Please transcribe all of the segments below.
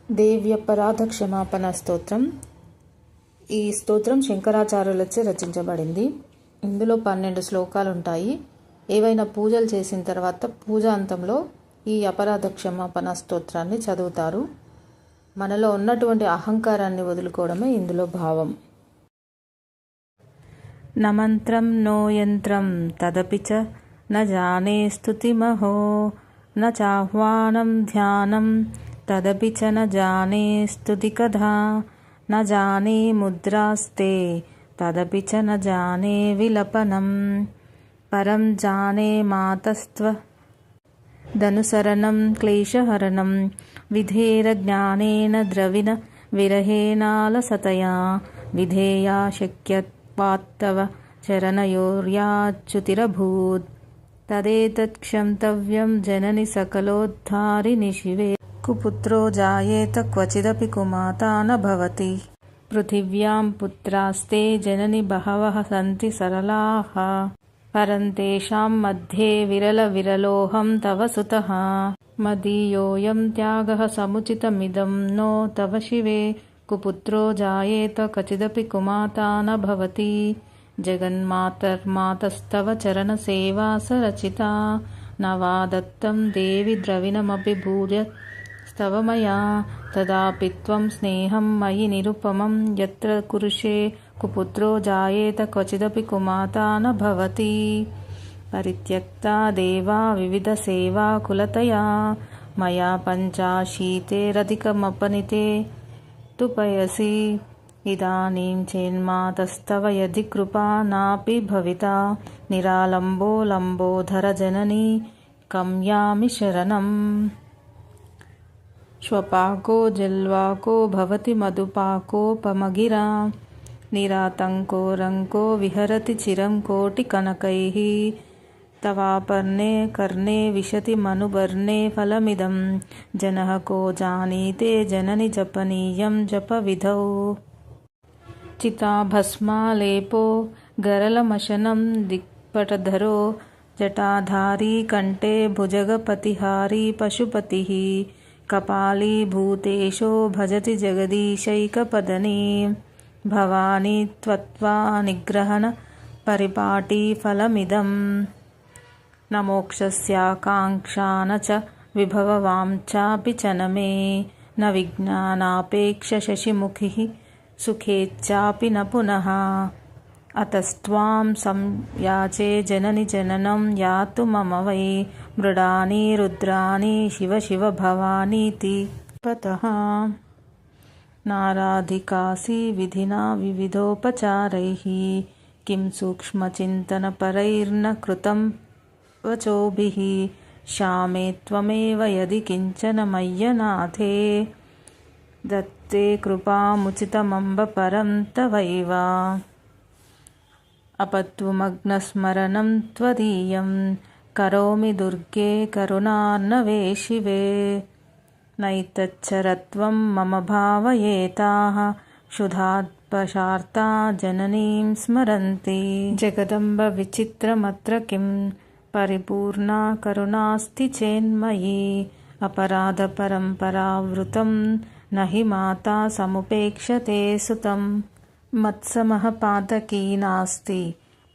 దేవ్యపరాధ క్షమాపణ స్తోత్రం. ఈ స్తోత్రం శంకరాచార్యులచే రచించబడింది. ఇందులో 12 శ్లోకాలు ఉంటాయి. ఏవైనా పూజలు చేసిన తర్వాత పూజ అంతంలో ఈ అపరాధ క్షమాపణ స్తోత్రాన్ని చదువుతారు. మనలో ఉన్నటువంటి అహంకారాన్ని వదులుకోవడమే ఇందులో భావం. న మంత్రం నో యంత్రం తదపి చ న జానే స్తుతిమహో న చాహ్వానం ధ్యానం తదపి చ న జానే స్తుతికథా న జానే ముద్రాస్తే తదపి చ న జానే విలపనం పరం జానే మాతస్త్వ దనుసరణం క్లేశహరణం విధేర జ్ఞానేన ద్రవిణ విరహేనాలసతయా విధేయా శక్యత్వాత్తవ చరణయోర్యాచ్యుతిరభూత్ తదేతత్ క్షంతవ్యం జనని సకలోద్ధారిణి శివే కుపుత్రో జాయేత క్వచిదపి కుమాతా న భవతి పృథివ్యాం పుత్రాస్తే జనని బహవః సంతి సరళాః పరంతేషాం మధ్యే విరలోహం తవ సుతః మదీయోయం త్యాగః సముచితమిదం నో తవ శివే కుపుత్రో జాయేత క్వచిదపి కుమాతా న భవతి జగన్మాతర్మాతస్తవ చరణసేవా సరచితా న వా దత్తం దేవి ద్రవిణమపి భూయస్తవ మయా తదాపి త్వం స్నేహం మయి నిరుపమం యత్ర కురుషే కుపుత్రో జాయేత క్వచిదపి కుమాతా న భవతి పరిత్యక్తా దేవా వివిధ సేవా కులతయా మయా పంచాశీతేరధికమపనితే తు పయసి ఇదానీం చేన్మాతస్తవ యది కృపా నాపి భవితా నిరాలంబో లంబోధర జననీ కమ్యామి శరణం శ్వపాకో జల్వాకో భవతి మధుపాకోపమగిరా నిరాతంకో రంకో విహరతి చిరం కోటి కనకైః తవాపర్ణే కర్ణే విశతి మనుబర్ణే ఫలమిదం జనః కో జానీతే జనని జపనీయం జపవిధౌ చితాభస్మాలేపో గరళమశనం దిక్పటధరో జటాధారీ కంఠే భుజగపతిహారీ పశుపతిః కపాలీ భూతేశో భజతి జగదీశైకపదనీ భవానీ త్వత్వా నిగ్రహణ పరిపాటీ ఫలమిదం న మోక్షస్యాకాంక్షా న చ విభవవాంఛాపి చ న మే న విజ్ఞానాపేక్ష శశిముఖిః సుఖేచ్ఛాపి న పునః అతస్త్వాం సంయాచే జనని జననం యాతు మమ వై మృడాని రుద్రాని శివ శివ భవానీతి పతః నారాధికాసి విధినా వివిధోపచారైః కిం సూక్ష్మచింతనపరైర్న కృతం వచోభిః శ్యామే త్వమేవ యది కించన మయ్యనాథే దత్తే కృపాముచితమంబ పరం తవైవ అపత్వమగ్నస్మరణం త్వదీయం కరోమి దుర్గే కరుణార్ణవే శివే నైతచ్చరత్వం మమ భావయేతాః క్షుధాత్పశార్తా జననీం స్మరంతి జగదంబ విచిత్రమత్ర కిం పరిపూర్ణా కరుణాస్తి చేన్మయీ అపరాధ పరంపరావృతం నహి మాతా సముపేక్షతే సుతం మత్సమః పాతకీ నాస్తి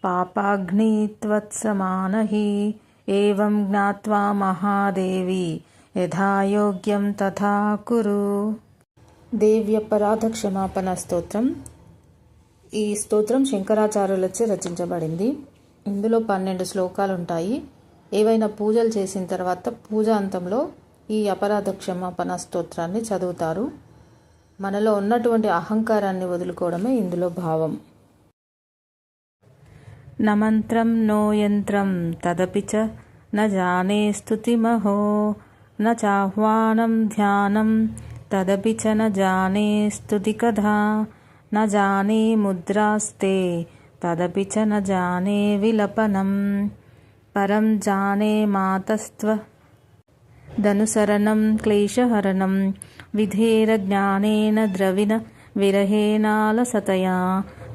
పాపాగ్ని త్వత్సమానః ఏవం జ్ఞాత్వా మహాదేవి యథాయోగ్యం తథా కురు. దేవ్యపరాధ క్షమాపణ స్తోత్రం. ఈ స్తోత్రం శంకరాచార్యులచే రచించబడింది. ఇందులో 12 శ్లోకాలు ఉంటాయి. ఏవైనా పూజలు చేసిన తర్వాత పూజ అంతంలో ఈ అపరాధ క్షమాపణ స్తోత్రాన్ని చదువుతారు. మనలో ఉన్నటువంటి అహంకారాన్ని వదులుకోవడమే ఇందులో భావం. న మంత్రం నో యంత్రం తదపి చ న జానే స్తుతిమహో న చాహ్వానం ధ్యానం తదపి చ న జానే స్తుతికథా న జానే ముద్రాస్తే తదపి చ న జానే విలపనం పరం జానే మాతస్త్వ దనుసరణం క్లేశహరణం విధేర జ్ఞానేన ద్రవిణ విరహేనాలసతయా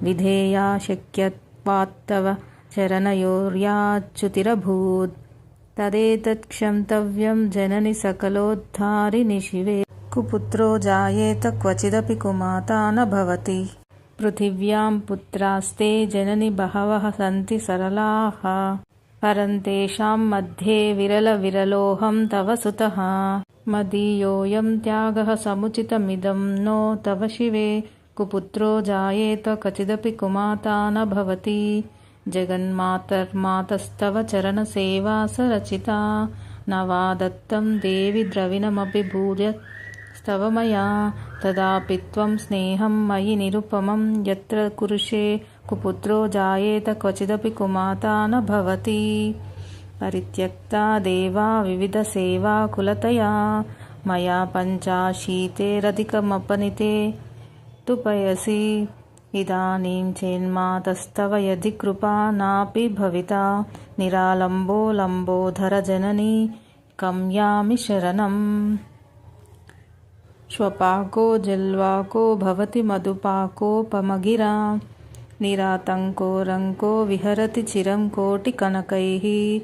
విధేయా శక్యత్వాత్తవ చరణయోర్యాచ్యుతిరభూత్ తదేతత్ క్షంతవ్యం జనని సకలోద్ధారిణి శివే कुपुत्रो जायेत क्वचिदपि कुमाता न भवति। पृथिव्यां पुत्रास्ते जननि बहवः सन्ति सरलाः, परन्तेषां मध्ये विरलविरलोऽहं तव सुतः। मदीयोऽयं त्यागः समुचितमिदं नो तव शिवे, कुपुत्रो जायेत क्वचिदपि कुमाता न भवति। जगन्मातर्मातस्तव चरणसेवा सरचिता, न वा दत्तं देवि द्रविणमपि भूयस्तव मया। तदापि त्वं स्नेहं मयि निरुपमं यत्र कुरुषे, कुपुत्रो जायेत क्वचिदपि कुमाता न भवति। परित्यक्ता देवा विविधसेवा कुलतया, मया पञ्चाशीतेरधिकमपनीते तु पयसि। इदानीं चेन्मातस्तव यदि कृपा नापि भविता, निरालम्बो लम्बोधरजननी कं यामि शरणम्। श्वपाको जल्वाको भवति मधुपाकोपमगिरा, निरातङ्को रङ्को विहरति चिरं कोटिकनकैः।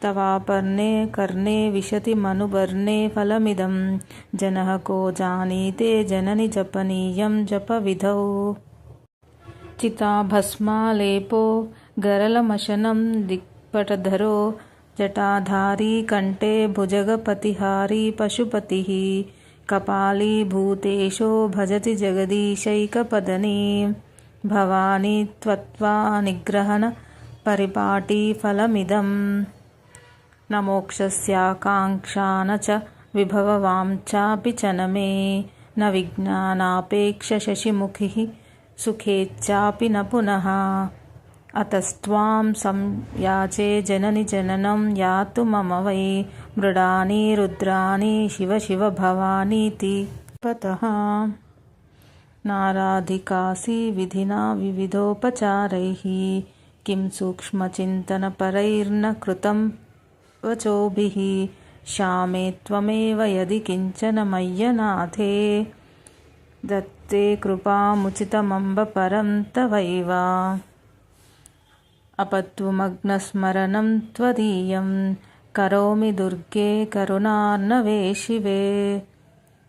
तवापर्णे कर्णे विशति मनुवर्णे फलमिदं, जनः को जानीते जननि जपनीयं जपविधौ। चिताभस्मालेपो गरलमशनं दिक्पटधरो, जटाधारी कण्ठे भुजगपतिहारी पशुपतिः। कपाली भूतेशो भजति जगदीशैकपदनीं, भवानी त्वत्वा निग्रहण परिपाटी फलमिदं। न मोक्षस्याकाङ्क्षा न च विभववाञ्छापि च न मे, न विज्ञानापेक्ष शशिमुखिः सुखेच्छापि न पुनः। अतस्त्वां संयाचे जननि जननं यातु मम वै, मृडानि रुद्राणि शिव शिव भवानीति पतः। नाराधिकासि विधिना विविधोपचारैः, किं सूक्ष्मचिन्तनपरैर्न कृतं वचोभिः। श्यामे त्वमेव यदि किञ्चन मय्यनाथे, दत्ते कृपामुचितमम्ब परं तवैव। अपत्वमग्नस्मरणं त्वदीयं, करोमि दुर्गे करुणार्णवे शिवे।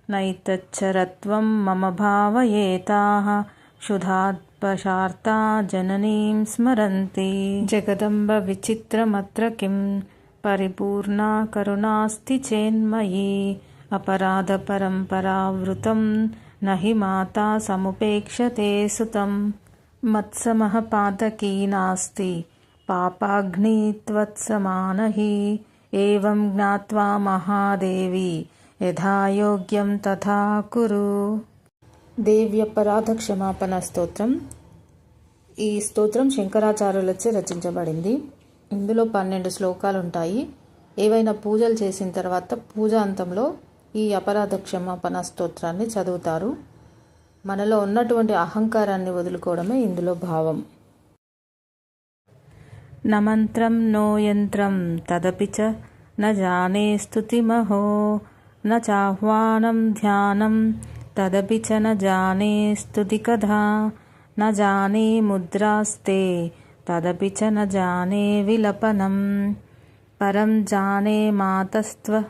नैतच्चरत्वं मम भावयेताः, क्षुधात्पशार्ता जननीं स्मरन्ति। जगदम्ब विचित्रमत्र किं, परिपूर्णा करुणास्ति चेन्मयि। अपराधपरम्परावृतं न हि माता समुपेक्षते सुतं। मत्समः पातकी नास्ति पापाग्नि त्वत्समान हि, एवं ज्ञात्वा महादेवी यथा योग्యం తథా కురు. దేవి అపరాధ క్షమాపణ స్తోత్రం. ఈ స్తోత్రం శంకరాచార్యులచే రచించబడింది. ఇందులో 12 శ్లోకాలు ఉంటాయి. ఏవైనా పూజలు చేసిన తర్వాత పూజా అంతంలో ఈ అపరాధ క్షమాపణ స్తోత్రాన్ని చదువుతారు. మనలో ఉన్నటువంటి అహంకారాన్ని వదులుకోవడమే ఇందులో భావం. న మంత్రం నో యంత్రం తదపి చ న జానే స్తుతిమహో, న చాహ్వానం ధ్యానం తదపి చ న జానే స్తుతి కథా. న జానే ముద్రాస్తే తదపి చ న జానే విలపనం, పరం జానే మాతస్త్వ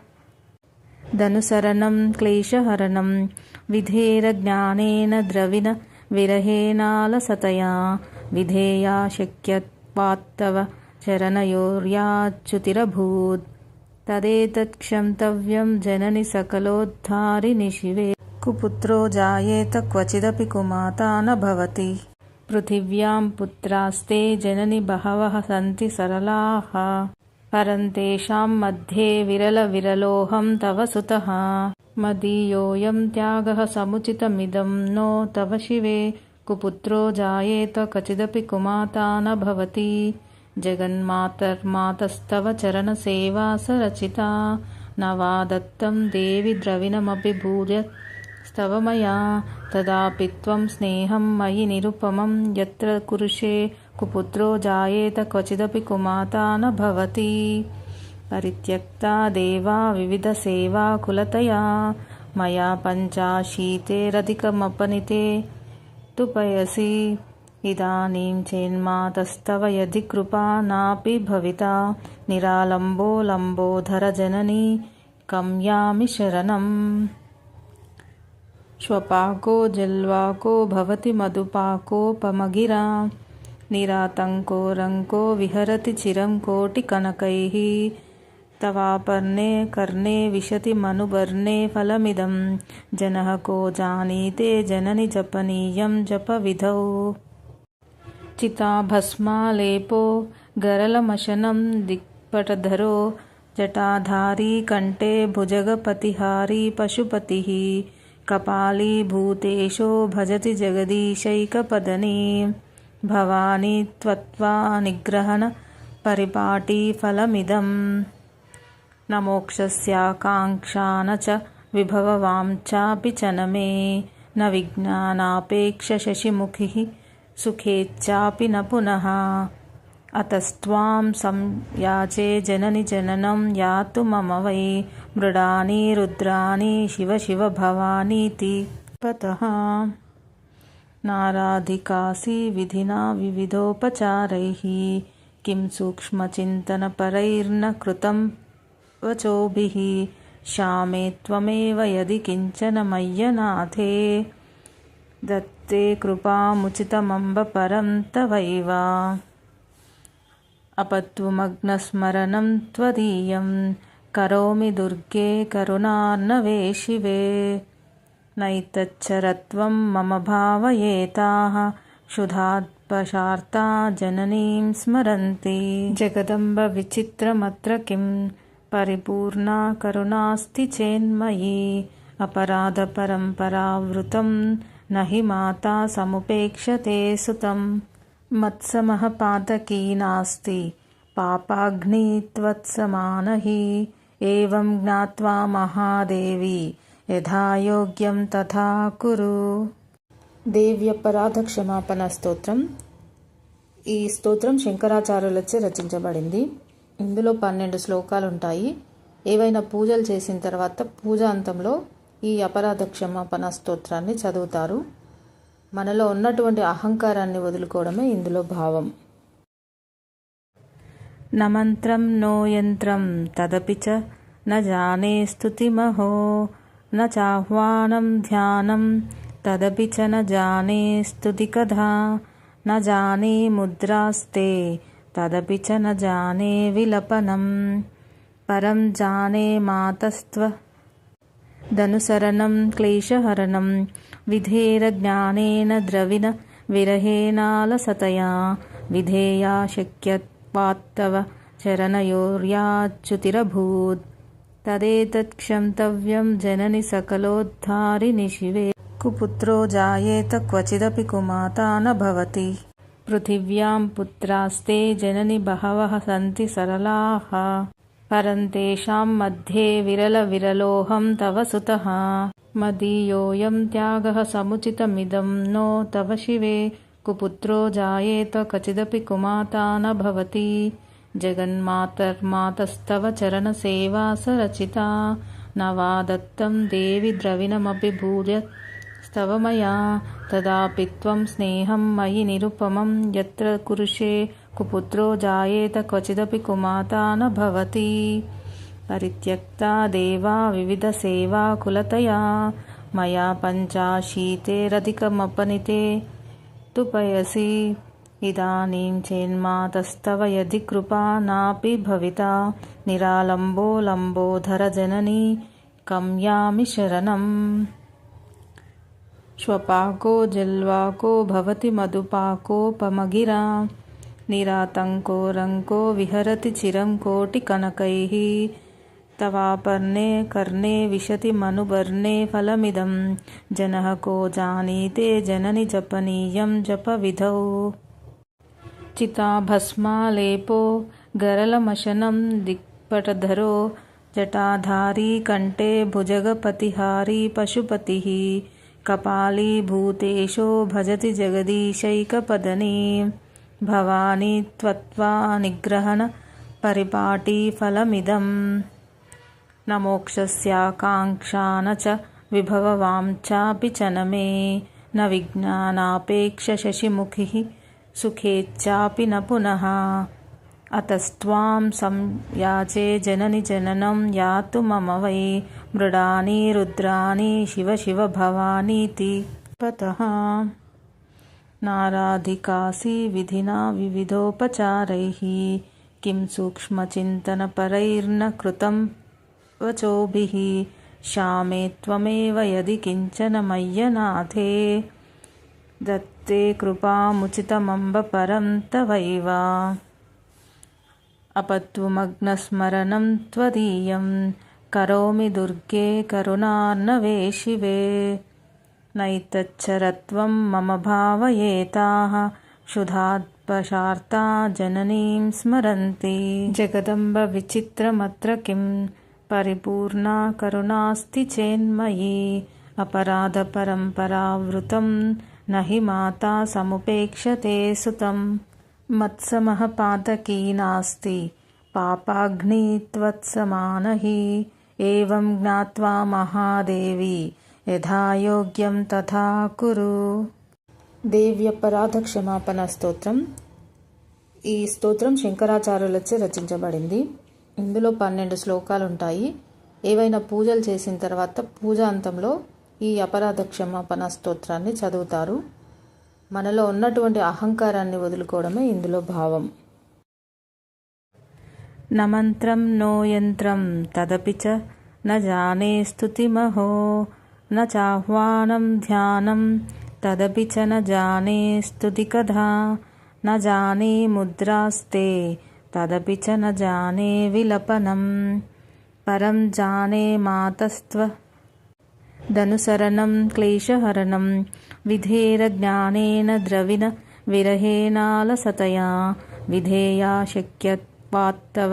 ధనుసరణం క్లేశహరణం. విధేర జ్ఞానేన ద్రవిణ విరహేనాలసతయా, విధేయా శక్యత్వాత్తవ చరణయోర్యాచ్యుతిరభూత్. తదేతత్క్షంతవ్యం జనని సకలోద్ధారిణి శివే, కుపుత్రో జాయేత క్వచిదపి కుమాతా న భవతి. పృథివ్యాం పుత్రాస్తే జనని బహవః సంతి సరళాః, పరంతేషాం మధ్యే విరలవిరలోऽహం తవ సుతః. మదీయోऽయం త్యాగः సముచితమిదం నో తవ శివే, కుపుత్రో జాయేత క్వచిదపి కుమాతా న భవతి. జగన్మాతర్మాతస్తవ చరణసేవా సరచితా, న వా దత్తం దేవి ద్రవిణమపి భూయస్తవ మయా. తదాపి త్వం స్నేహం మయి నిరుపమం యత్ర కురుషే, కుపుత్రో జాయేత క్వచిదపి కుమాతా న భవతి. పరిత్యక్తా దేవా వివిధసేవా కులతయా, మయా పంచాశీతేరధికమపనితే తు పయసి. ఇదానీం చేన్మాతస్తవ యది కృపా నాపి భవితా, నిరాలంబో లంబోధర జననీ కం యామి శరణం. श्वपाको जल्वाको भवति मधुपाकोपमगिरा निरातङ्को रङ्को विहरति चिरं कोटिकनकैः तवापर्णे कर्णे विशति मनुवर्णे फलमिदं जनः को जानीते जननि जपनीयं जपविधौ चिताभस्मालेपो गरलमशनं दिक्पटधरो जटाधारी कण्ठे भुजगपतिहारी पशुपतिः कपाली भूतेशो भजति जगदीशैकपदनी भवानी त्वत्वा निग्रहण परिपाटी फलमिदं न मोक्षस्याकाङ्क्षा न च विभववाञ्छापि च न मे न विज्ञानापेक्ष शशिमुखिः सुखेच्छापि न पुनः अतस्त्वां संयाचे जननि जननं यातु मम वै मृडानि रुद्राणि शिव शिव भवानीति पतः नाराधिकासि विधिना विविधोपचारैः किं सूक्ष्मचिन्तनपरैर्न कृतं वचोभिः श्यामे त्वमेव यदि किञ्चन मय्यनाथे दत्ते कृपामुचितमम्ब परं तवैव अपत्वमग्नस्मरणं त्वदीयं करोमि दुर्गे करुणार्णवे शिवे नैतच्चरत्वं मम भावयेताः क्षुधात्पशार्ता जननीं स्मरन्ति जगदम्ब विचित्रमत्र किं परिपूर्णा करुणास्ति चेन्मयि अपराधपरम्परावृतं न हि माता समुपेक्षते सुतं मत्समः पातकी नास्ति पापाग्नि त्वत्समान हि एवं ज्ञात्वा महादेवी यथा योग्యం తథా కురు. దేవి అపరాధ క్షమాపణ స్తోత్రం. ఈ స్తోత్రం శంకరాచార్యులచే రచించబడింది. ఇందులో 12 శ్లోకాలు ఉంటాయి. ఏవైనా పూజలు చేసిన తర్వాత పూజాంతంలో ఈ అపరాధ క్షమాపణ స్తోత్రాన్ని చదువుతారు. మనలో ఉన్నటువంటి అహంకారాన్ని వదులుకోవడమే ఇందులో భావం. న మంత్రం నో యంత్రం తదపి చ న జానే స్తుతిమహో न चाह्वानं ध्यानं तदपि च न जाने स्तुतिकथा न जाने मुद्रास्ते तदपि च न जाने विलपनं परं जाने मातस्त्वदनुसरणं क्लेशहरणं विधेरज्ञानेन द्रविण विरहेणालसतया विधेया शक्यत्वात्तव चरणयोर्याच्युतिरभूत् तदेतत्क्षन्तव्यं जननि सकलोद्धारिणि शिवे कुपुत्रो जायेत क्वचिदपि कुमाता न भवति पृथिव्यां पुत्रास्ते जननि बहवः सन्ति सरलाः परं तेषां मध्ये विरलविरलोऽहं तव सुतः मदीयोऽयं त्यागः समुचितमिदं नो तव शिवे कुपुत्रो जायेत क्वचिदपि कुमाता न भवति जगन्मातर्मातस्तव चरणसेवा सरचिता न वा दत्तं देवि द्रविणमपि भूयस्तव मया तदापि त्वं स्नेहं मयि निरुपमं यत्र कुरुषे कुपुत्रो जायेत क्वचिदपि कुमाता न भवति परित्यक्ता देवा विविधसेवा कुलतया मया पञ्चाशीतेरधिकमपनिते तु पयसि इदानीं चेन्मातस्तव यदि कृपा नापि भविता निरालम्बो लम्बोधर जननी कं यामि शरणम् श्वपाको जल्वाको भवति मधुपाकोपमगिरा निरातङ्को रङ्को विहरति चिरं कोटिकनकैः तवापर्णे कर्णे विशति मनुवर्णे फलमिदं जनः को जानीते जननि जपनीयं जपविधौ चिताभस्मालेपो गरलमशनं दिक्पटधरो जटाधारी कण्ठे भुजगपतिहारी पशुपतिः कपाली भूतेशो भजति जगदीशैकपदनी भवानी त्वत्वा निग्रहण परिपाटी फलमिदं न मोक्षस्याकाङ्क्षा न च विभववाञ्छापि च न मे न विज्ञानापेक्ष शशिमुखिः सुखेच्छापि न पुनः अतस्त्वां संयाचे जननि जननं यातु मम वै मृडानि रुद्राणि शिव शिव भवानीति पतः नाराधिकासि विधिना विविधोपचारैः किं सूक्ष्मचिन्तनपरैर्न कृतं वचोभिः श्यामे त्वमेव यदि किञ्चन मय्यनाथे दत्ते कृपामुचितमम्ब परं तवैव अपत्वमग्नस्मरणं त्वदीयं करोमि दुर्गे करुणार्णवे शिवे नैतच्चरत्वं मम भावयेताः क्षुधात्पशार्ता जननीं स्मरन्ति जगदम्ब विचित्रमत्र किं परिपूर्णा करुणास्ति चेन्मयि अपराधपरम्परावृतं न हि माता समुपेक्षते सुतं मत्समः पातकी नास्ति पापाग्नि त्वत्समानहि एवं ज्ञात्वा महादेवी యథా యోగ్యం తథా కురు. దేవి అపరాధ క్షమాపణ స్తోత్రం. ఈ స్తోత్రం శంకరాచార్యులచే రచించబడింది. ఇందులో 12 శ్లోకాలు ఉంటాయి. ఏవైనా పూజలు చేసిన తర్వాత పూజ అంతంలో ఈ అపరాధ క్షమాపణ స్తోత్రాన్ని చదువుతారు. మనలో ఉన్నటువంటి అహంకారాన్ని వదులుకోవడమే ఇందులో భావం. న మంత్రం నో యంత్రం తదపి చ న జానే స్తుతిమహో न चाह्वानं ध्यानं तदपि च न जाने स्तुतिकथा न जाने मुद्रास्ते तदपि च न जाने विलपनं परं जाने मातस्त्वदनुसरणं क्लेशहरणं विधेरज्ञानेन द्रविण विरहेणालसतया विधेया शक्यत्वात्तव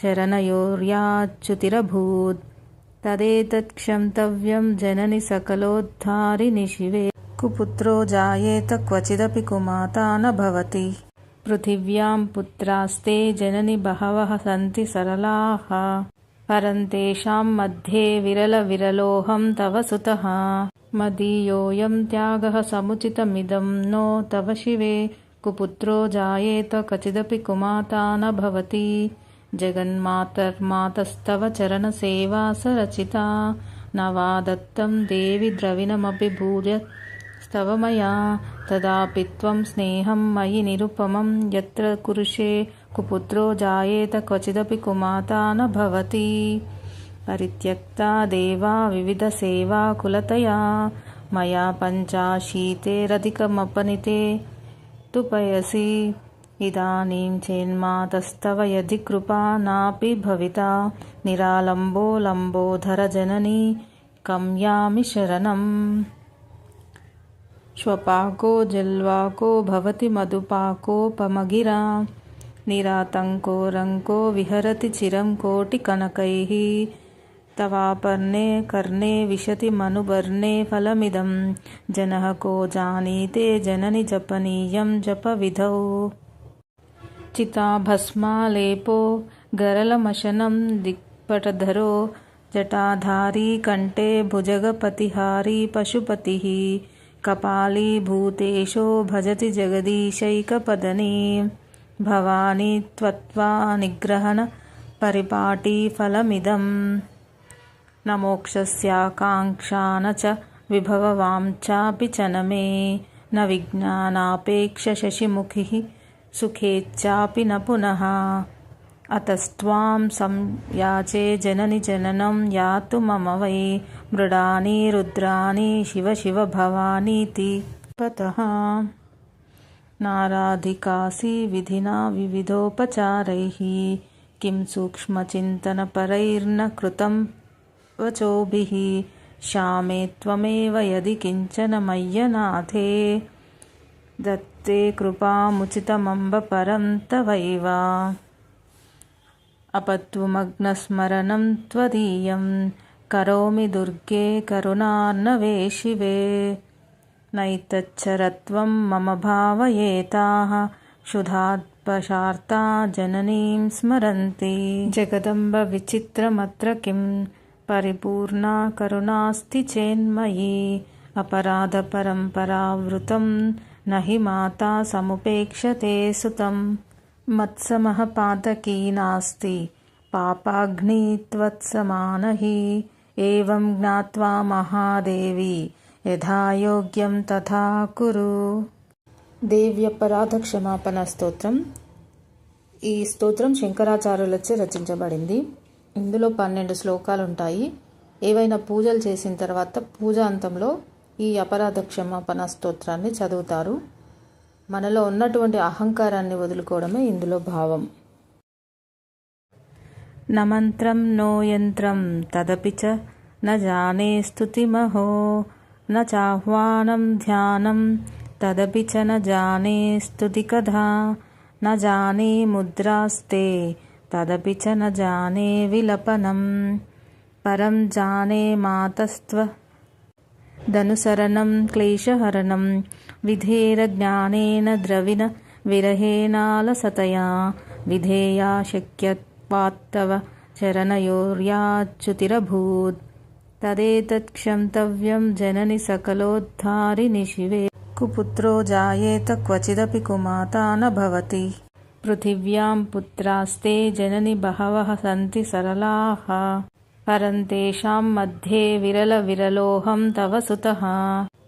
चरणयोर्याच्युतिरभूत् तदेतत् क्षन्तव्यं जननि सकलोद्धारिणि शिवे कुपुत्रो जायेत क्वचिदपि कुमाता न भवति पृथिव्यां पुत्रास्ते जननि बहवः सन्ति सरलाः परं तेषां मध्ये विरलविरलोऽहं तव सुतः मदीयोऽयं त्यागः समुचितमिदं नो तव शिवे कुपुत्रो जायेत क्वचिदपि कुमाता न भवति जगन्मातर्मातस्तव चरणसेवा सरचिता न वा दत्तं देवि द्रविणमपि भूयस्तव मया तदापि त्वं स्नेहं मयि निरुपमं यत्र कुरुषे कुपुत्रो जायेत क्वचिदपि कुमाता न भवति परित्यक्ता देवा विविधसेवा कुलतया मया पञ्चाशीतेरधिकमपनिते तु पयसि इदानीं चेन्मातस्तव यदि कृपा नापि भविता निरालम्बो लम्बोधर जननी कं यामि शरणम् श्वपाको जल्वाको भवति मधुपाकोपमगिरा निरातङ्को रङ्को विहरति चिरं कोटिकनकैः तवापर्णे कर्णे विशति मनुवर्णे फलमिदं जनः को जानीते जननि जपनीयं जपविधौ चिताभस्मालेपो गरलमशनं दिक्पटधरो जटाधारी कण्ठे भुजगपतिहारी पशुपतिः कपालीभूतेशो भजति जगदीशैकपदनी भवानी त्वत्वा निग्रहण परिपाटीफलमिदं न मोक्षस्याकाङ्क्षा न च विभववां चापि च न मे न विज्ञानापेक्ष शशिमुखिः सुखेच्चापि न पुनः अतस्त्वां संयाचे जननि जननं यातु मम वै मृडानि रुद्राणि शिव शिव भवानीति पतः नाराधिकासि विधिना विविधोपचारैः किं सूक्ष्मचिन्तनपरैर्न कृतं वचोभिः श्यामे त्वमेव यदि किञ्चन मय्यनाथे दत्ते कृपामुचितमम्ब परं तवैव अपत्वमग्नस्मरणं त्वदीयं करोमि दुर्गे करुणार्णवे शिवे नैतच्चरत्वं मम भावयेताः क्षुधात्पशार्ता जननीं स्मरन्ति जगदम्ब विचित्रमत्र किं परिपूर्णा करुणास्ति चेन्मयि अपराधपरम्परावृतं न हि माता समुपेक्षते सुतं मत्समः पातकी नास्ति पापाग्नि त्वत्समानहि ఏవం జ్ఞాత్వా మహాదేవి యథా యోగ్యం తథా కురు. దేవ్యపరాధ క్షమాపణ స్తోత్రం. ఈ స్తోత్రం శంకరాచార్యులచే రచించబడింది. ఇందులో 12 శ్లోకాలు ఉంటాయి. ఏవైనా పూజలు చేసిన తర్వాత పూజ అంతంలో ఈ అపరాధ క్షమాపణ స్తోత్రాన్ని చదువుతారు. మనలో ఉన్నటువంటి అహంకారాన్ని వదులుకోవడమే ఇందులో భావం. న మంత్రం నో యంత్రం తదపి చ న జానే స్తుతిమహో న చాహ్వానం ధ్యానం తదపి చ న జానే స్తుతి కథా న జానే ముద్రాస్తే తదపి చ న జానే విలపనం పరం జానే మాతస్త్వ ధనుసరణం క్లేశహరణం విధేర జ్ఞానేన ద్రవిణ విరహేనాలసతయా విధేయా శక్యత్వాత్తవ చరణయోర్యాచ్యుతిరభూత్ తదేతత్ క్షంతవ్యం జనని సకలోద్ధారిణి శివే కుపుత్రో జాయేత క్వచిదపి కుమాతా న భవతి పృథివ్యాం పుత్రాస్తే జనని బహవః సంతి సరళాః పరంతేషాం మధ్యే విరలోహం తవ సుతః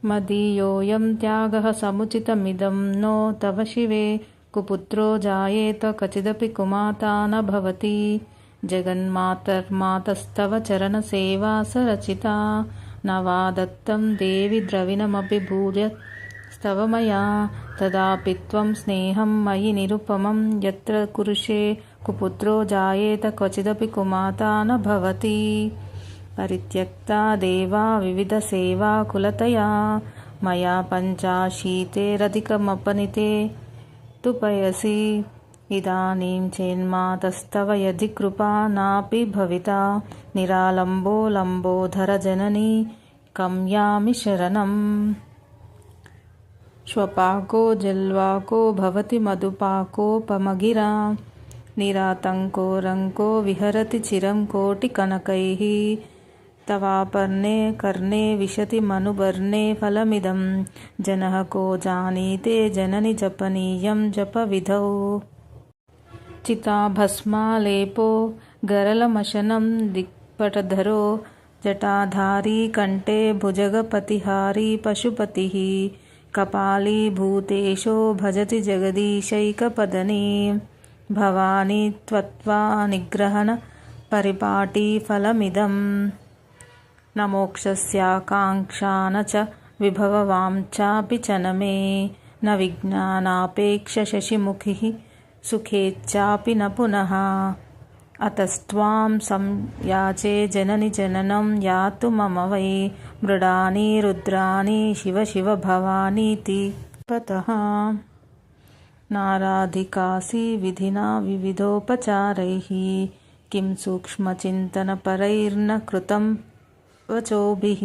మదీయోయం త్యాగః సముచితమిదం నో తవ శివే కుపుత్రో జాయేత కచిదపి కుమాతా న భవతి జగన్మాతర్మాతస్తవ చరణసేవా సరచితా న వా దత్తం దేవి ద్రవిణమపి భూయస్తవ మయా తదాపి త్వం స్నేహం మయి నిరుపమం యత్ర కురుషే కుపుత్రో జాయేత క్వచిదపి కుమాతా న భవతి పరిత్యక్తా దేవా వివిధ సేవా కులతయా మయా పంచాశీతేరధికమపనితే తు పయసి ఇదానీం చేన్మాతస్తవ యది కృపా నాపి భవితా నిరాలంబో లంబోధర జననీ కమ్యామి శరణం శ్వపాకో జల్వాకో భవతి మధుపాకోపమగిరా నిరాతంకో రంకో విహరతి చిరం కోటి కనకైః తవాపర్ణే కర్ణే విశతి మనుబర్ణే ఫలమిదం జనః కో జానీతే జనని జపనీయం జపవిధౌ చితాభస్మాలేపో గరళమశనం దిక్పటధరో జటాధారీ కంఠే భుజగపతిహారీ పశుపతిః కపాలీ భూతేశో భజతి జగదీశైకపదనీ భవానీ త్వత్వా నిగ్రహణ పరిపాటీ ఫలమిదం న మోక్షస్యాకాంక్షా న చ విభవవాంఛాపి చ న మే న విజ్ఞానాపేక్ష శశిముఖిః సుఖేచ్ఛాపి న పునః అతస్త్వాం సంయాచే జనని జననం యాతు మమ వై మృడాని రుద్రాని శివ శివ భవానీతి పతః నారాధికాసి విధినా వివిధోపచారైః కిం సూక్ష్మచింతనపరైర్న కృతం వచోభిః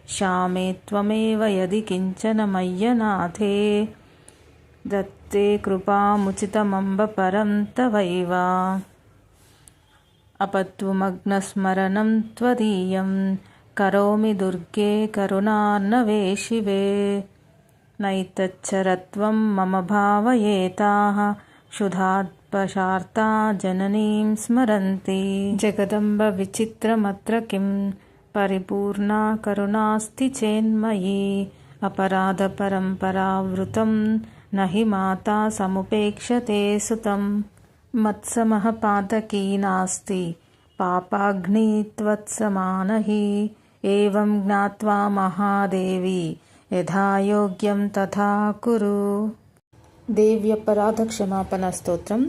శ్యామే త్వమేవ యది కించన మయ్యనాథే దత్తే కృపాముచితమంబ పరం తవైవ అపత్వమగ్నస్మరణం త్వదీయం కరోమి దుర్గే కరుణార్ణవే శివే నైతచ్చరత్వం మమ భావయేతాః క్షుధాత్పశార్తా జననీం స్మరంతి జగదంబ విచిత్రమత్ర కిం పరిపూర్ణా కరుణాస్తి చేన్మయీ అపరాధ పరంపరావృతం నహి మాతా సముపేక్షతే సుతం మత్సమః పాతకీ నాస్తి పాపాగ్ని త్వత్సమానః ఏవం జ్ఞాత్వా మహాదేవి యథా యోగ్యం తథా కురు. దేవ్యపరాధ క్షమాపణ స్తోత్రం.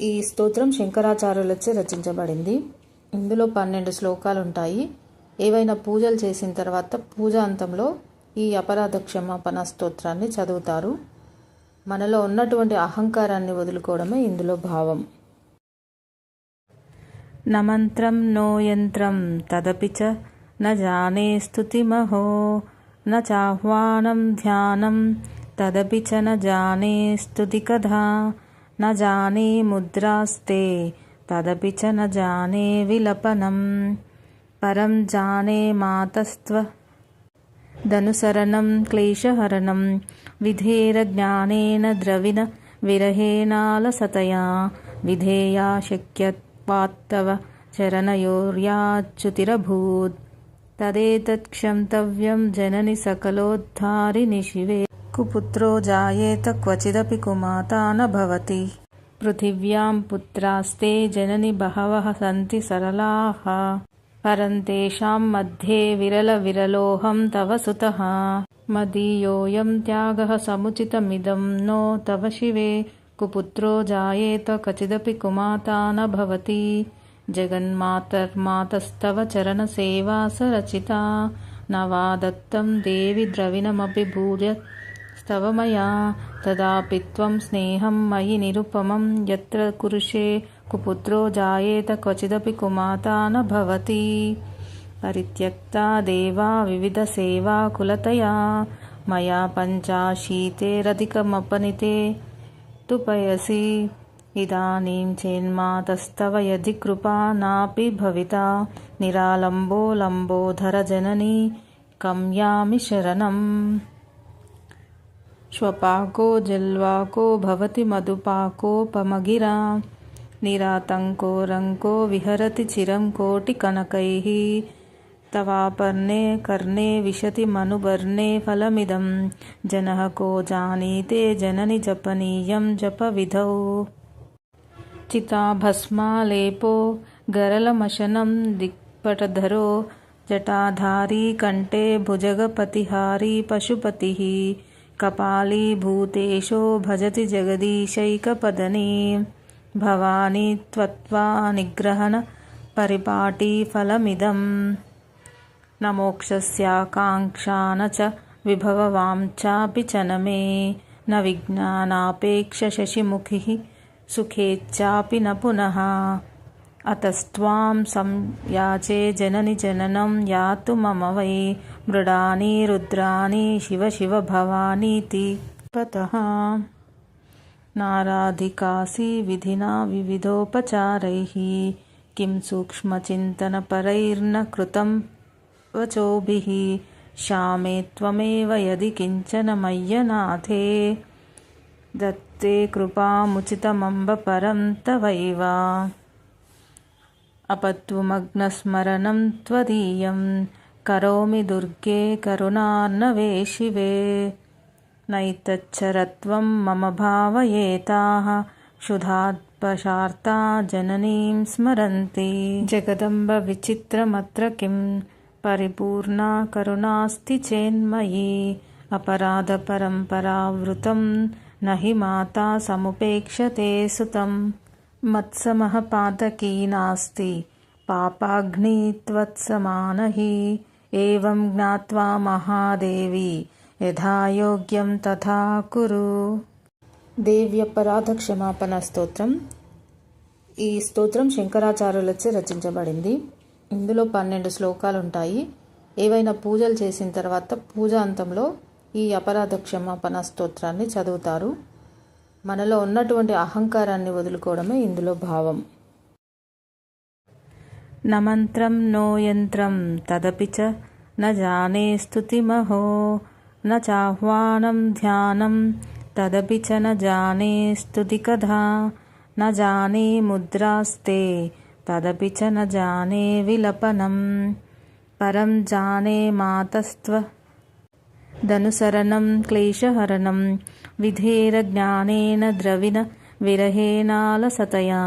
ఈ స్తోత్రం శంకరాచార్యులచే రచించబడింది. ఇందులో 12 శ్లోకాలు ఉంటాయి. ఏవైనా పూజలు చేసిన తర్వాత పూజ అంతంలో ఈ అపరాధ క్షమాపణ స్తోత్రాన్ని చదువుతారు. మనలో ఉన్నటువంటి అహంకారాన్ని వదులుకోవడమే ఇందులో భావం. న మంత్రం నో యంత్రం తదపి చ న జానే స్తుతిమహో న చాహ్వానం ధ్యానం తదపి చ న జానే స్తుతి కథా న జానే ముద్రాస్తే తదపి చ న జానే విలపనం పరం జానే మాతస్త్వ ధనుసరణం క్లేశహరణం విధేర జ్ఞానేన ద్రవిణ విరహేనాలసతయా విధేయా శక్యత్వాత్తవ चरणयोर्याच्युतिरभूत् तदेतत्क्षन्तव्यं जननि सकलोद्धारिणि शिवे कुपुत्रो जायेत क्वचिदपि कुमाता न भवति पृथिव्यां पुत्रास्ते जननि बहवः सन्ति सरलाः परन्तेषां मध्ये विरलविरलोऽहं तव सुतः मदीयोऽयं त्यागः समुचितमिदं नो तव शिवे कुपुत्रो जायेत क्वचिदपि कुमाता न भवति जगन्मातर्मातस्तव चरणसेवा सरचिता न वा दत्तं देवि द्रविणमपि भूयस्तव मया तदापि त्वं स्नेहं मयि निरुपमं यत्र कुरुषे कुपुत्रो जायेत क्वचिदपि कुमाता न भवति परित्यक्ता देवा विविधसेवा कुलतया मया पञ्चाशीतेरधिकमपनिते तु पयसि इदानीं चेन्मातस्तव यदि कृपा नापि भविता निरालम्बो लम्बोधर जननी कं यामि शरणम् श्वपाको जल्वाको भवति मधुपाकोपमगिरा निरातङ्को रङ्को विहरति चिरं कोटिकनकैः तवापर्णे कर्णे विशति मनुवर्णे फलमिदं जनः को जानीते जननि जपनीयं जपविधौ चिताभस्मालेपो गरलमशनं दिक्पटधरो जटाधारी कण्ठे भुजगपतिहारी पशुपतिः कपाली भूतेशो भजति जगदीशैकपदनी भवानी त्वत्वा निग्रहण परिपाटी फलमिदं न मोक्षस्याकाङ्क्षा न च विभववाञ्छापि च न मे न विज्ञानापेक्ष शशिमुखिः सुखेच्छापि न पुनः अतस्त्वां संयाचे जननि जननं यातु मम वै मृडानि रुद्राणि शिव शिव भवानीति पतः नाराधिकासि विधिना विविधोपचारैः किं सूक्ष्मचिन्तनपरैर्न कृतं वचोभिः श्यामे त्वमेव यदि किञ्चन मय्यनाथे दत्ते कृपामुचितमम्ब परं तवैव अपत्वमग्नस्मरणं त्वदीयं करोमि दुर्गे करुणार्णवे शिवे नैतच्छरत्वं मम भावयेताः क्षुधात्पशार्ता जननीं स्मरन्ति जगदम्ब विचित्रमत्र किं परिपूर्णा करुणास्ति चेन्मयि अपराधपरम्परावृतं न हि माता समुपेक्षते सुतं मत्समः पातकी नास्ति पापाग्नि त्वत्समान हि एवं ज्ञात्वा महादेवी यथा योग्యం తథా కురు దేవ్యపరాధ క్షమాపణ స్తోత్రం. ఈ స్తోత్రం శంకరాచార్యులచే రచించబడింది. ఇందులో 12 శ్లోకాలు ఉంటాయి. ఏవైనా పూజలు చేసిన తర్వాత పూజా అంతంలో ఈ అపరాధ క్షమాపణ స్తోత్రాన్ని చదువుతారు. మనలో ఉన్నటువంటి అహంకారాన్ని వదులుకోవడమే ఇందులో భావం. న మంత్రం నో యంత్రం తదపి చ న జానే స్తుతిమహో न चाह्वानं ध्यानं तदपि च न जाने स्तुतिकथा न जाने मुद्रास्ते तदपि च न जाने विलपनं परं जाने मातस्त्वदनुसरणं क्लेशहरणं विधेरज्ञानेन द्रविण विरहेणालसतया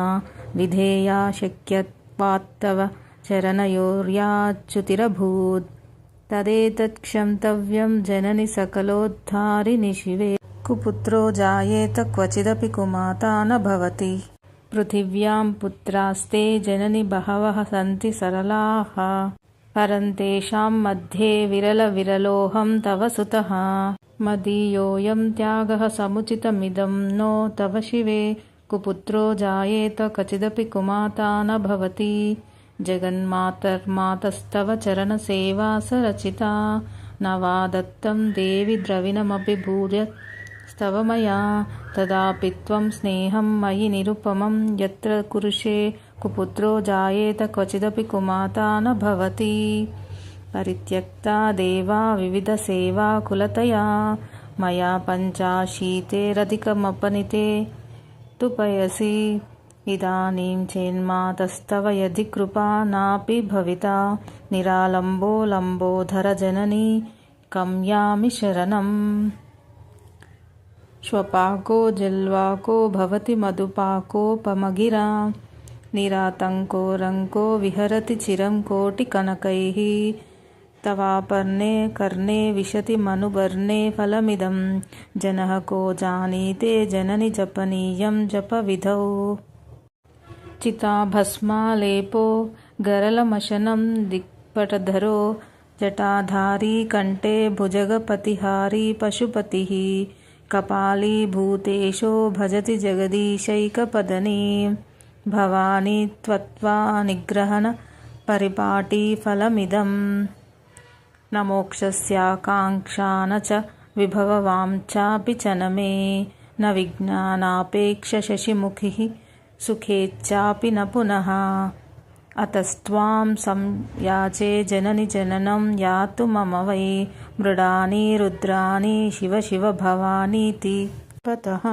विधेया शक्यत्वात्तव चरणयोर्याच्युतिरभूत् तदेतत्क्षन्तव्यं जननि सकलोद्धारिणि शिवे कुपुत्रो जायेत क्वचिदपि कुमाता न भवति पृथिव्यां पुत्रास्ते जननि बहवः सन्ति सरलाः परन्तेषां मध्ये विरलविरलोऽहं तव सुतः मदीयोऽयं त्यागः समुचितमिदं नो तव शिवे कुपुत्रो जायेत क्वचिदपि कुमाता न भवति जगन्मातर्मातस्तव चरणसेवा सरचिता न वा दत्तं देवि द्रविणमपि भूयस्तव मया तदापि त्वं स्नेहं मयि निरुपमं यत्र कुरुषे कुपुत्रो जायेत क्वचिदपि कुमाता न भवति परित्यक्ता देवा विविधसेवा कुलतया मया पञ्चाशीतेरधिकमपनिते तु पयसि इदानीं चेन्मातस्तव यदि कृपा नापि भविता निरालम्बो लम्बोधरजननी कं यामि शरणम्। श्वपाको जल्वाको भवति मधुपाकोपमगिरा निरातङ्को रङ्को विहरति चिरं कोटिकनकैः तवापर्णे कर्णे विशति मनुवर्णे फलमिदं जनः को जानीते जननि जपनीयं जपविधौ। चिताभस्मालेपो गरलमशनं दिक्पटधरो जटाधारी कण्ठे भुजगपतिहारी पशुपतिः कपाली भूतेशो भजति जगदीशैकपदनी भवानी त्वत्वा निग्रहण परिपाटी फलमिदं न मोक्षस्याकाङ्क्षा न च विभववाञ्छापि च न मे न विज्ञानापेक्ष शशिमुखिः सुखेच्छापि न पुनः अतस्त्वां संयाचे जननि जननं यातु मम वै मृडानि रुद्राणि शिव शिव भवानीति पतः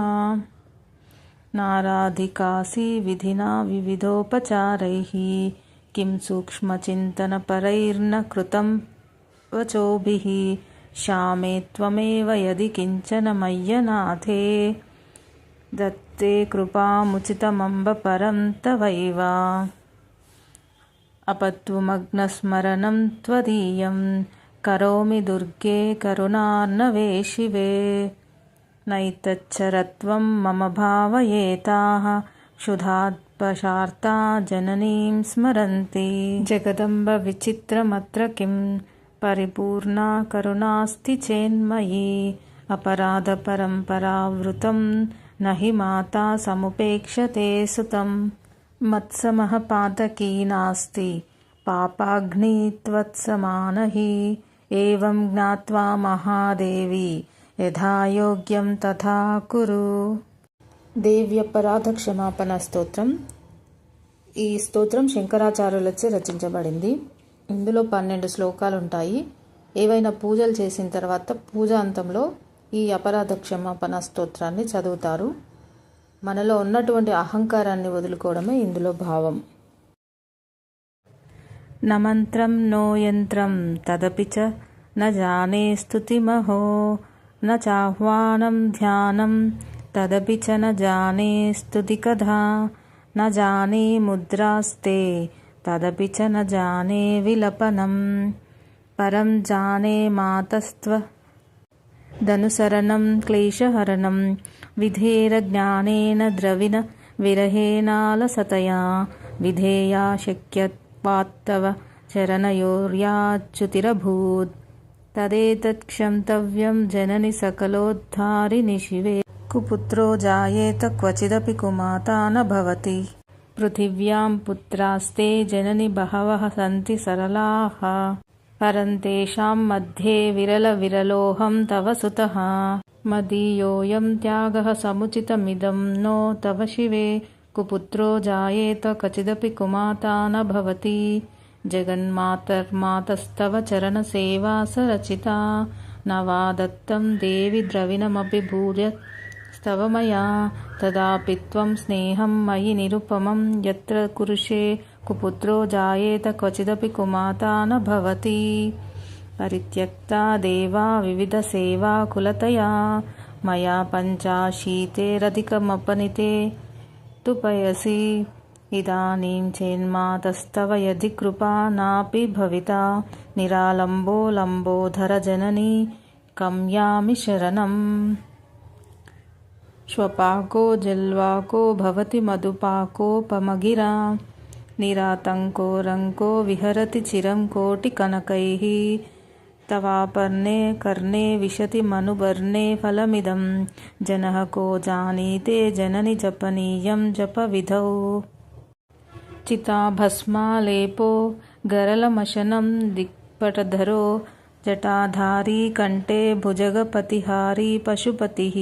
नाराधिकासि विधिना विविधोपचारैः किं सूक्ष्मचिन्तनपरैर्न कृतं वचोभिः श्यामे त्वमेव यदि किञ्चन मय्यनाथे दत्ते कृपामुचितमम्ब परं तवैव अपत्वमग्नस्मरणं त्वदीयं करोमि दुर्गे करुणार्णवे शिवे नैतच्चरत्वं मम भावयेताः क्षुधात्पशार्ता जननीं स्मरन्ति जगदम्ब विचित्रमत्र किं परिपूर्णा करुणास्ति चेन्मयि अपराधपरम्परावृतं न हि माता समुपेक्षते सुतं मत्समः पातकी नास्ति पापाग्नि त्वत्समान हि एवं ज्ञात्वा महादेवी यथा योग्యం తథా కురు. దేవి అపరాధ క్షమాపణ స్తోత్రం. ఈ స్తోత్రం శంకరాచార్యులచే రచించబడింది. ఇందులో 12 శ్లోకాలు ఉంటాయి. ఏవైనా పూజలు చేసిన తర్వాత పూజా అంతంలో ఈ అపరాధ క్షమాపణ స్తోత్రాన్ని చదువుతారు. మనలో ఉన్నటువంటి అహంకారాన్ని వదులుకోవడమే ఇందులో భావం. న మంత్రం నో యంత్రం తదపి చ న జానే స్తుతిమహో न चाह्वानं ध्यानं तदपि च न जाने स्तुतिकथा न जाने मुद्रास्ते तदपि च न जाने विलपनं परं जाने मातस्त्वदनुसरणं क्लेशहरणं विधेरज्ञानेन द्रविण विरहेणालसतया विधेया शक्यत्वात्तव चरणयोर्याच्युतिरभूत् तदेतत्क्षन्तव्यं जननि सकलोद्धारिणि शिवे कुपुत्रो जायेत क्वचिदपि कुमाता न भवति पृथिव्यां पुत्रास्ते जननि बहवः सन्ति सरलाः परन्तेषां मध्ये विरलविरलोऽहं तव सुतः मदीयोऽयं त्यागः समुचितमिदं नो तव शिवे कुपुत्रो जायेत क्वचिदपि कुमाता न भवति जगन्मातर्मातस्तव चरणसेवा सरचिता न वा दत्तं देवि द्रविणमपि भूयस्तव मया तदापि त्वं स्नेहं मयि निरुपमं यत्र कुरुषे कुपुत्रो जायेत क्वचिदपि कुमाता न भवति परित्यक्ता देवा विविधसेवा कुलतया मया पञ्चाशीतेरधिकमपनिते तु पयसि इदानीं चेन्मातस्तव यदि कृपा नापि भविता निरालम्बो लम्बोधरजननी कं यामि शरणम्। श्वपाको जल्वाको भवति मधुपाकोपमगिरा निरातङ्को रङ्को विहरति चिरं कोटिकनकैः तवापर्णे कर्णे विशति मनुवर्णे फलमिदं जनः को जानीते जननि जपनीयं जपविधौ। चिताभस्मालेपो गरलमशनं दिक्पटधरो जटाधारी कण्ठे भुजगपतिहारी पशुपतिः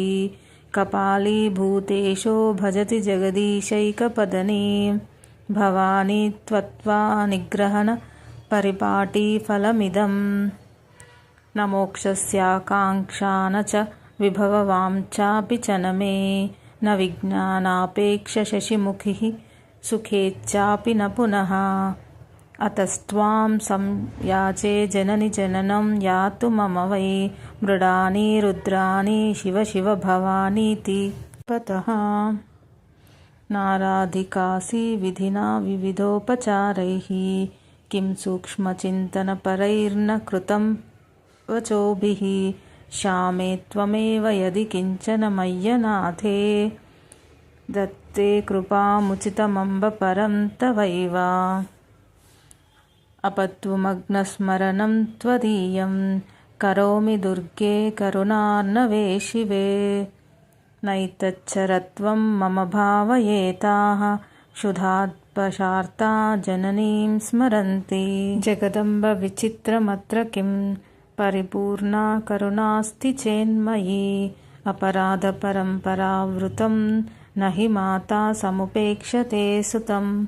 कपाली भूतेशो भजति जगदीशैकपदनी भवानी त्वत्वा निग्रहण परिपाटी फलमिदं न मोक्षस्याकाङ्क्षा न च विभववाञ्छापि च न मे न विज्ञानापेक्ष शशिमुखिः सुखेच्चापि न पुनः। अतस्त्वां संयाचे जननि जननं यातु मम वै मृडानि रुद्राणि शिव शिव भवानीति पतः। नाराधिकासि विधिना विविधोपचारैः किं सूक्ष्मचिन्तनपरैर्न कृतं वचोभिः। श्यामे त्वमेव यदि किञ्चन मय्यनाथे दत्ते कृपामुचितमम्ब परं तवैव। अपत्वमग्नस्मरणं त्वदीयं करोमि दुर्गे करुणार्णवे शिवे। नैतच्चरत्वं मम भावयेताः क्षुधात्पशार्ता जननीं स्मरन्ति। जगदम्ब विचित्रमत्र किं परिपूर्णा करुणास्ति चेन्मयि। अपराधपरम्परावृतं न हि माता समुपेक्षते सुतं।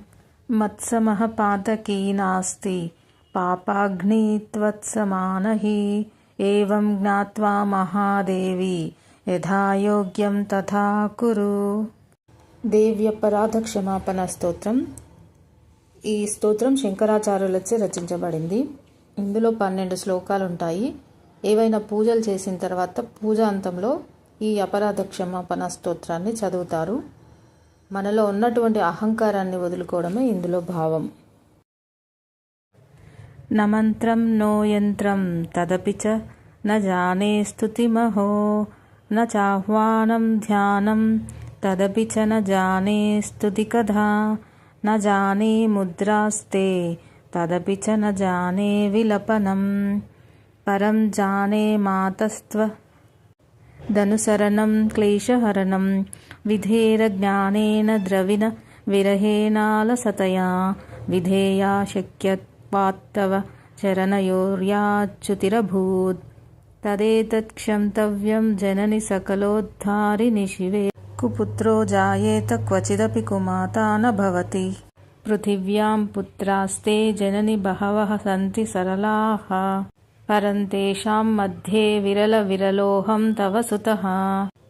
मत्समः पातकी नास्ति पापाग्नि त्वत्समान हि। एवं ज्ञात्वा महादेवी యథా యోగ్యం తథా కురు. దేవి అపరాధ క్షమాపణ స్తోత్రం. ఈ స్తోత్రం శంకరాచార్యులచే రచించబడింది. ఇందులో 12 శ్లోకాలు ఉంటాయి. ఏవైనా పూజలు చేసిన తర్వాత పూజ అంతంలో ఈ అపరాధ క్షమాపణ స్తోత్రాన్ని చదువుతారు. మనలో ఉన్నటువంటి అహంకారాన్ని వదులుకోవడమే ఇందులో భావం. న మంత్రం నో యంత్రం తదపి చ న జానే స్తుతిమహో. न चाह्वानं ध्यानं तदपि च न जाने स्तुतिकथा. न जाने मुद्रास्ते तदपि च न जाने विलपनं. परं जाने मातस्त्वदनुसरणं क्लेशहरणं. विधेरज्ञानेन द्रविण विरहेणालसतया. विधेया शक्यत्वात्तव चरणयोर्याच्युतिरभूत्. तदेतत्क्षन्तव्यं जननि सकलोद्धारिणि शिवे. कुपुत्रो जायेत क्वचिदपि कुमाता न भवति. पृथिव्यां पुत्रास्ते जननि बहवः सन्ति सरलाः. परं तेषां मध्ये विरलोऽहं तव सुतः.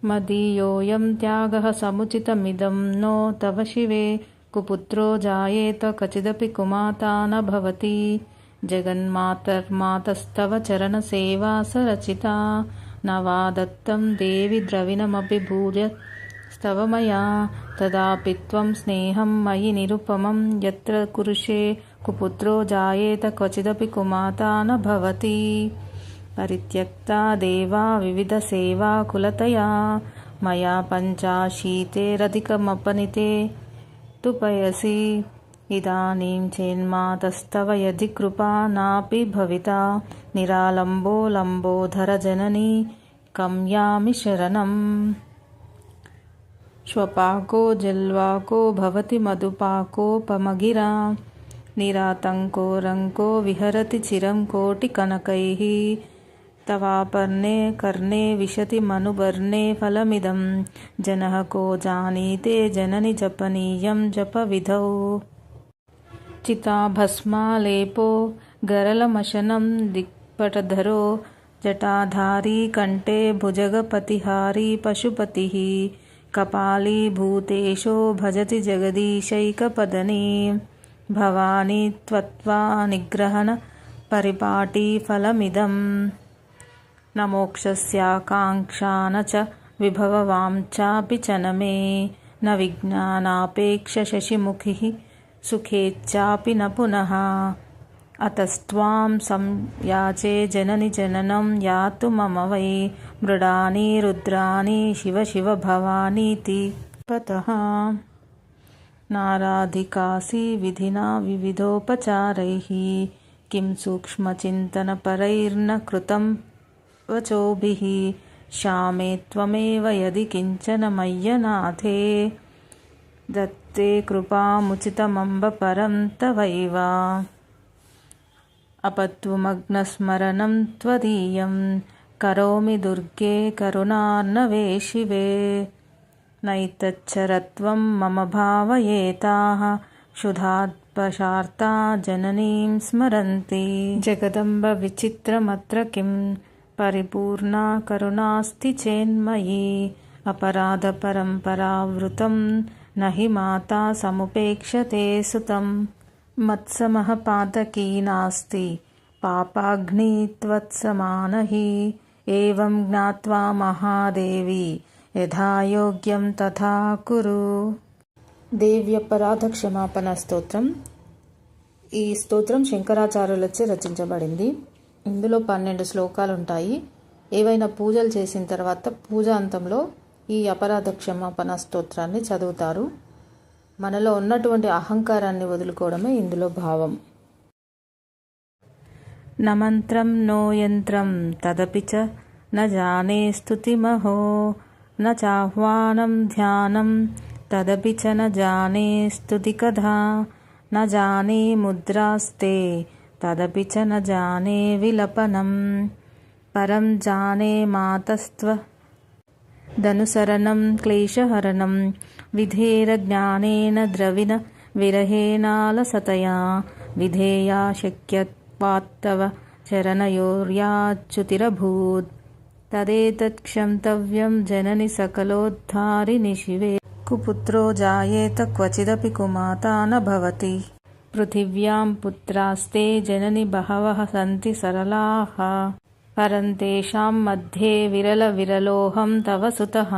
मदीयोऽयं त्यागः समुचितमिदं नो तव शिवे. कुपुत्रो जायेत क्वचिदपि कुमाता न भवति. जगन्मातर्मातस्तव चरणसेवा सरचिता. न वा दत्तं देवि द्रविणमपि भूयस्तव मया. तदापि त्वं स्नेहं मयि निरुपमं यत्र कुरुषे. कुपुत्रो जायेत क्वचिदपि कुमाता न भवति. परित्यक्ता देवा विविधसेवा कुलतया. मया पञ्चाशीतेरधिकमपनिते तु पयसि. इदानीं चेन्मातस्तव यदि कृपा नापि भविता. निरालम्बो लम्बोधर जननी कं यामि शरणम्. श्वपाको जल्वाको भवति मधुपाकोपमगिरा. निरातङ्को रङ्को विहरति चिरं कोटिकनकैः. तवापर्णे कर्णे विशति मनुवर्णे फलमिदं. जनः को जानीते जननि जपनीयं जपविधौ. चिताभस्मालेपो गरलमशनं दिक्पटधरो. जटाधारी कण्ठे भुजगपतिहारी पशुपतिः. कपालीभूतेशो भजति जगदीशैकपदनी. भवानी त्वत्वा निग्रहण परिपाटी फलमिदं. न मोक्षस्याकाङ्क्षा न च विभववाञ्छापि च न मे. न विज्ञानापेक्ष शशिमुखिः सुखेच्चापि न पुनः. अतस्त्वां संयाचे जननि जननं यातु मम वै मृडानि रुद्राणि शिव शिव भवानीति पतः. नाराधिकासि विधिना विविधोपचारैः किं सूक्ष्मचिन्तनपरैर्न कृतं वचोभिः. श्यामे त्वमेव यदि किञ्चन मय्यनाथे दत्ते कृपामुचितमम्ब परं तवैव. अपत्वमग्नस्मरणं त्वदीयं करोमि दुर्गे करुणार्णवे शिवे. नैतच्चरत्वं मम भावयेताः क्षुधात्पशार्ता जननीं स्मरन्ति. जगदम्ब विचित्रमत्र किं परिपूर्णा करुणास्ति चेन्मयि. अपराधपरम्परावृतं न हि माता समुपेक्षते सुतं। मत्समः पातकी नास्ति पापाग्नि त्वत्समाना हि। एवं ज्ञात्वा महादेवी यथा योग्యం తథా కురు. దేవి అపరాధ క్షమాపణ స్తోత్రం. ఈ స్తోత్రం శంకరాచార్యులచే రచించబడింది. ఇందులో 12 శ్లోకాలు ఉంటాయి. ఏవైనా పూజలు చేసిన తర్వాత పూజ అంతంలో ఈ అపరాధ క్షమాపణ స్తోత్రాన్ని చదువుతారు. మనలో ఉన్నటువంటి అహంకారాన్ని వదులుకోవడమే ఇందులో భావం. న మంత్రం నో యంత్రం తదపి చ న జానే స్తుతిమహో. న చాహ్వానం ధ్యానం తదపి చ న జానే స్తుతికథా. న జానే ముద్రాస్తే తదపి చ న జానే విలపనం. పరం జానే మాతస్త్వదనుసరణం క్లేశహరణం. విధేర జ్ఞానేన ద్రవిణ విరహేనాలసతయా. విధేయా శక్యత్వాత్తవ చరణయోర్యాచ్యుతిరభూత్. తదేతత్ క్షంతవ్యం జనని సకలోద్ధారిణి శివే. కుపుత్రో జాయేత క్వచిదపి కుమాతా న భవతి. పృథివ్యాం పుత్రాస్తే జనని బహవః సంతి సరళాః. పరంతేషాం మధ్యే విరల విరలోహం తవ సుతః.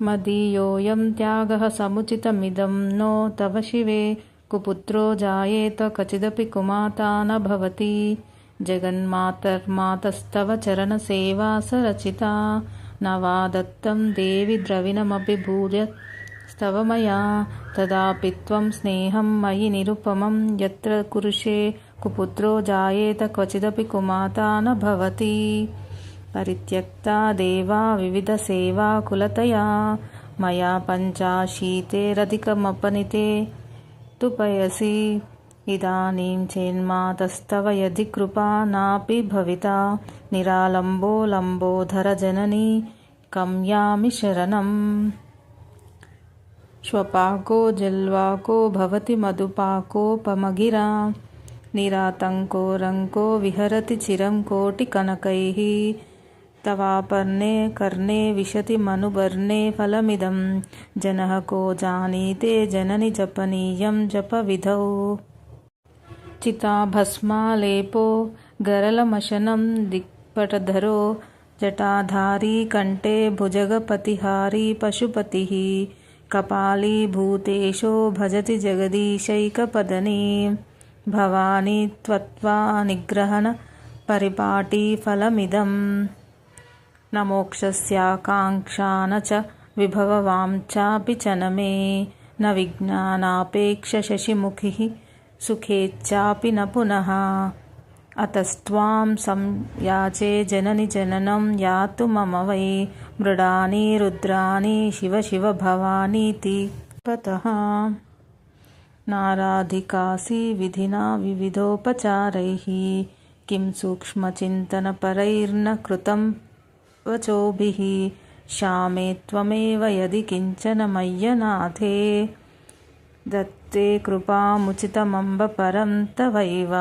మదీయోయం త్యాగః సముచితమిదం నో తవ శివే. కుపుత్రో జాయేత క్వచిదపి కుమాతా న భవతి. జగన్మాతర్మాతస్తవ చరణసేవా సరచితా. న వా దత్తం దేవి ద్రవిణమపి భూయస్తవ మయా. తదాపి త్వం స్నేహం మయి నిరుపమం యత్ర కురుషే. కుపుత్రో జాయేత క్వచిదపి కుమాతా న భవతి. పరిత్యక్తా దేవా వివిధ సేవా కులతయా. మయా పంచాశీతేరధికమపనితే తు పయసి. ఇదానీం చేన్మాతస్తవ యది కృపా నాపి భవితా. నిరాలంబో లంబోధర జననీ కం యామి శరణం. శ్వపాకో జల్వాకో భవతి మధుపాకోపమగిరా. నిరాతంకో రంకో విహరతి చిరం కోటి కనకైః. తవాపర్ణే కర్ణే విశతి మనుబర్ణే ఫలమిదం. జనః కో జానీతే జనని జపనీయం జపవిధౌ. చితాభస్మాలేపో గరళమశనం దిక్పటధరో. జటాధారీ కంఠే భుజగపతిహారీ పశుపతిః. కపాలీభూతేశో భజతి జగదీశైకపదనీ. భవానీ త్వత్వా నిగ్రహణ పరిపాటీ ఫలమిదం. న మోక్షస్యాకాంక్షా న చ విభవవాంఛాపి చ న మే. న విజ్ఞానాపేక్ష శశిముఖిః సుఖేచ్ఛాపి న పునః. అతస్త్వాం సంయాచే జనని జననం యాతు మమ వై. మృడాని రుద్రాని శివ శివ భవానీతి పతః. నారాధికాసి విధినా వివిధోపచారైః. కిం సూక్ష్మచింతనపరైర్న కృతం వచోభిః. శ్యామే త్వమేవ యది కించన మయ్యనాథే. దత్తే కృపాముచితమంబ పరం తవైవ.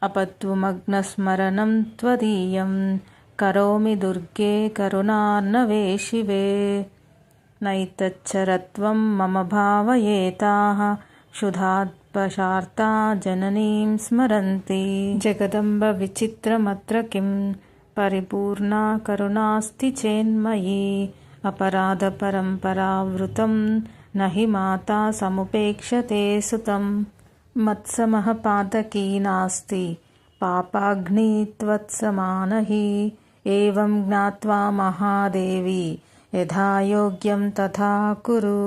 అపత్వమగ్నస్మరణం త్వదీయం. కరోమి దుర్గే కరుణార్ణవే శివే. నైతచ్చరత్వం మమ భావయేతాః. క్షుధాత్పశార్తా జననీం స్మరంతి. జగదంబ విచిత్రమత్ర కిం పరిపూర్ణా కరుణాస్తి చేన్మయీ. అపరాధ పరంపరావృతం న హి మాతా సముపేక్షతే సుతం. మత్సమః పాతకీ నాస్తి పాపాగ్ని త్వత్సమానా హి. ఏవం జ్ఞాత్వా మహాదేవి యథా యోగ్యం తథా కురు.